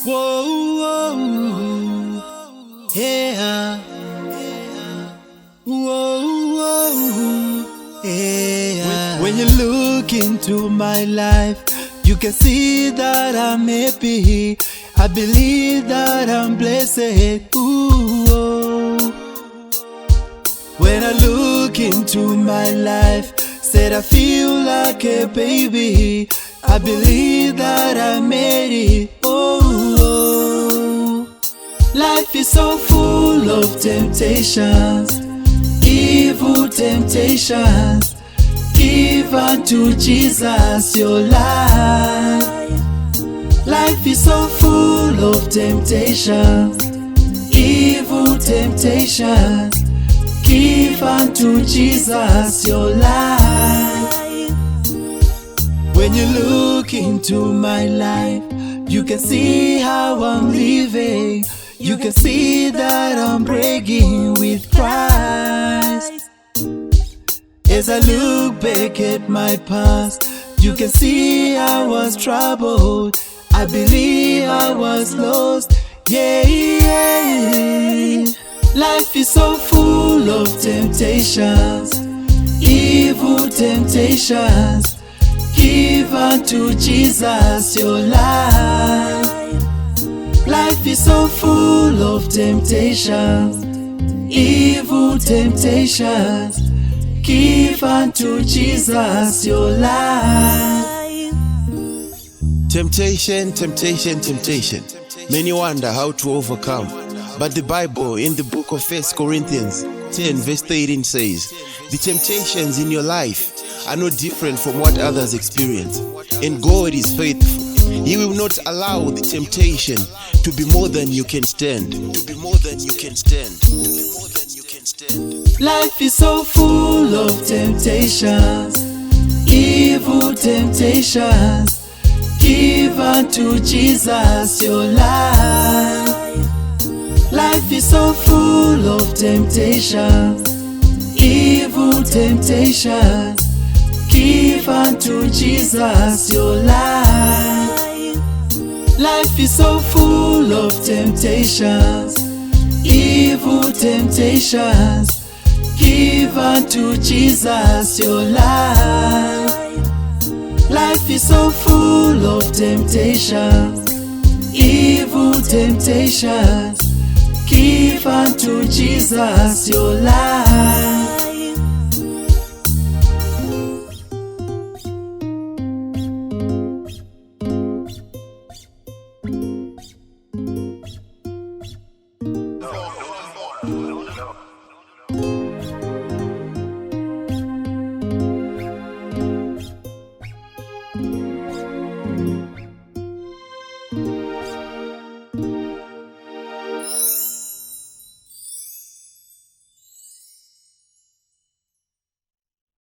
Whoa, whoa, yeah. Whoa, whoa, yeah. When you look into my life, you can see that I'm happy. I believe that I'm blessed. Ooh, oh. When I look into my life, said I feel like a baby. I believe that I made it. Oh, oh. Life is so full of temptations, evil temptations. Give unto Jesus your life. Life is so full of temptations, evil temptations. Give unto Jesus your life. When you look into my life, you can see how I'm living. You can see that I'm breaking with Christ. As I look back at my past, you can see I was troubled. I believe I was lost. Yeah, yeah. Life is so full of temptations, evil temptations. Give unto Jesus your life. Life is so full of temptations, evil temptations. Give unto Jesus your life. Temptation, temptation, temptation. Many wonder how to overcome. But the Bible in the book of 1 Corinthians 10 verse 13 says, the temptations in your life are no different from what others experience. And God is faithful. He will not allow the temptation to be more than you can stand. To be more than you can stand. To be more than you can stand. Life is so full of temptations, evil temptations. Give unto Jesus your life. Life is so full of temptations, evil temptations. Give unto Jesus your life. Life is so full of temptations, evil temptations. Give unto Jesus your life. Life is so full of temptations, evil temptations. Give unto Jesus your life.